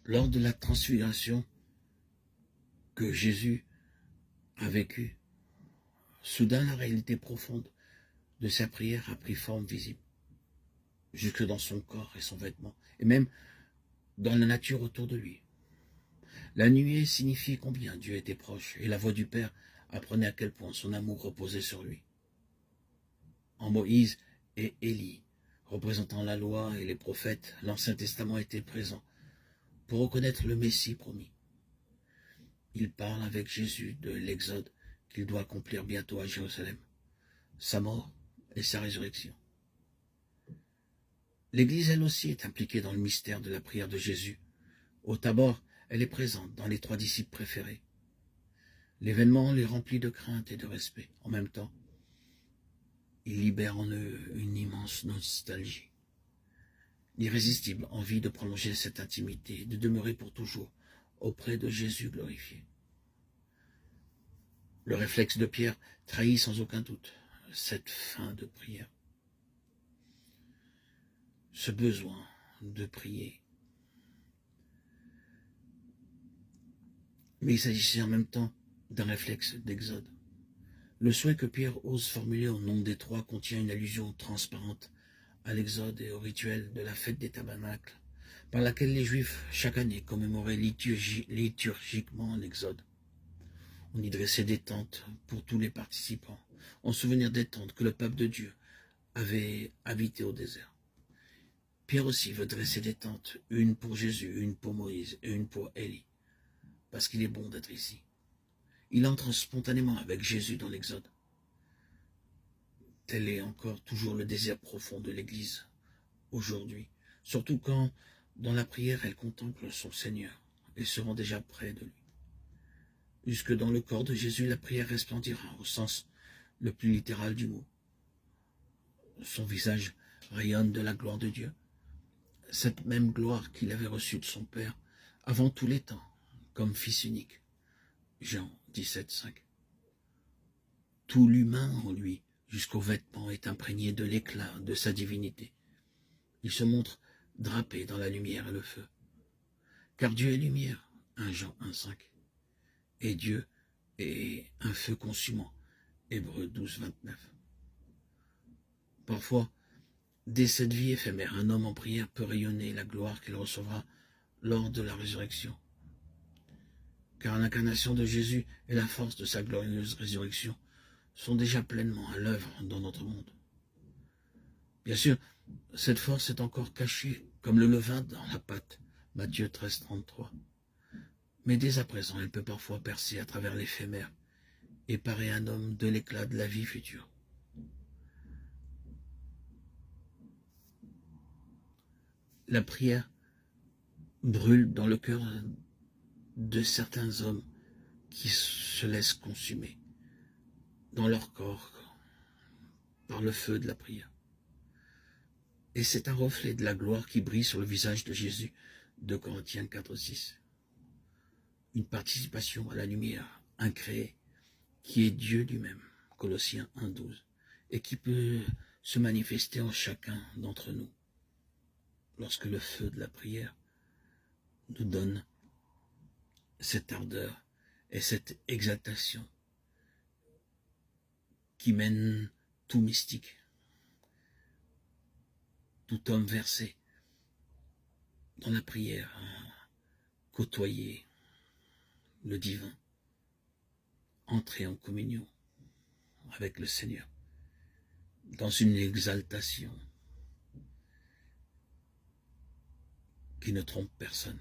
Lors de la transfiguration que Jésus a vécue, soudain la réalité profonde de sa prière a pris forme visible, jusque dans son corps et son vêtement, et même dans la nature autour de lui. La nuée signifiait combien Dieu était proche, et la voix du Père apprenait à quel point son amour reposait sur lui. En Moïse et Élie, représentant la loi et les prophètes, l'Ancien Testament était présent pour reconnaître le Messie promis. Il parle avec Jésus de l'Exode qu'il doit accomplir bientôt à Jérusalem, sa mort et sa résurrection. L'Église, elle aussi, est impliquée dans le mystère de la prière de Jésus. Au Tabor, elle est présente dans les 3 disciples préférés. L'événement les remplit de crainte et de respect. En même temps, il libère en eux une immense nostalgie. L'irrésistible envie de prolonger cette intimité, de demeurer pour toujours auprès de Jésus glorifié. Le réflexe de Pierre trahit sans aucun doute cette fin de prière. Ce besoin de prier. Mais il s'agissait en même temps d'un réflexe d'exode. Le souhait que Pierre ose formuler au nom des 3 contient une allusion transparente à l'exode et au rituel de la fête des tabernacles, par laquelle les Juifs, chaque année, commémoraient liturgiquement l'exode. On y dressait des tentes pour tous les participants, en souvenir des tentes que le peuple de Dieu avait habitées au désert. Pierre aussi veut dresser des tentes, une pour Jésus, une pour Moïse et une pour Élie, parce qu'il est bon d'être ici. Il entre spontanément avec Jésus dans l'Exode. Tel est encore toujours le désir profond de l'Église aujourd'hui, surtout quand, dans la prière, elle contemple son Seigneur et se rend déjà près de lui. Jusque dans le corps de Jésus, la prière resplendira au sens le plus littéral du mot. Son visage rayonne de la gloire de Dieu, cette même gloire qu'il avait reçue de son Père avant tous les temps, comme Fils unique. Jean 17,5. Tout l'humain en lui, jusqu'aux vêtements, est imprégné de l'éclat de sa divinité. Il se montre drapé dans la lumière et le feu. Car Dieu est lumière, 1 Jean 1,5. Et Dieu est un feu consumant, Hébreux 12,29. Parfois, dès cette vie éphémère, un homme en prière peut rayonner la gloire qu'il recevra lors de la résurrection. Car l'incarnation de Jésus et la force de sa glorieuse résurrection sont déjà pleinement à l'œuvre dans notre monde. Bien sûr, cette force est encore cachée comme le levain dans la pâte, Matthieu 13,33. Mais dès à présent, elle peut parfois percer à travers l'éphémère et parer un homme de l'éclat de la vie future. La prière brûle dans le cœur de certains hommes qui se laissent consumer dans leur corps par le feu de la prière. Et c'est un reflet de la gloire qui brille sur le visage de Jésus, 2 Corinthiens 4,6. Une participation à la lumière incréée qui est Dieu lui-même, Colossiens 1,12, et qui peut se manifester en chacun d'entre nous lorsque le feu de la prière nous donne cette ardeur et cette exaltation qui mène tout mystique, tout homme versé dans la prière à côtoyer le divin, entrer en communion avec le Seigneur dans une exaltation qui ne trompe personne.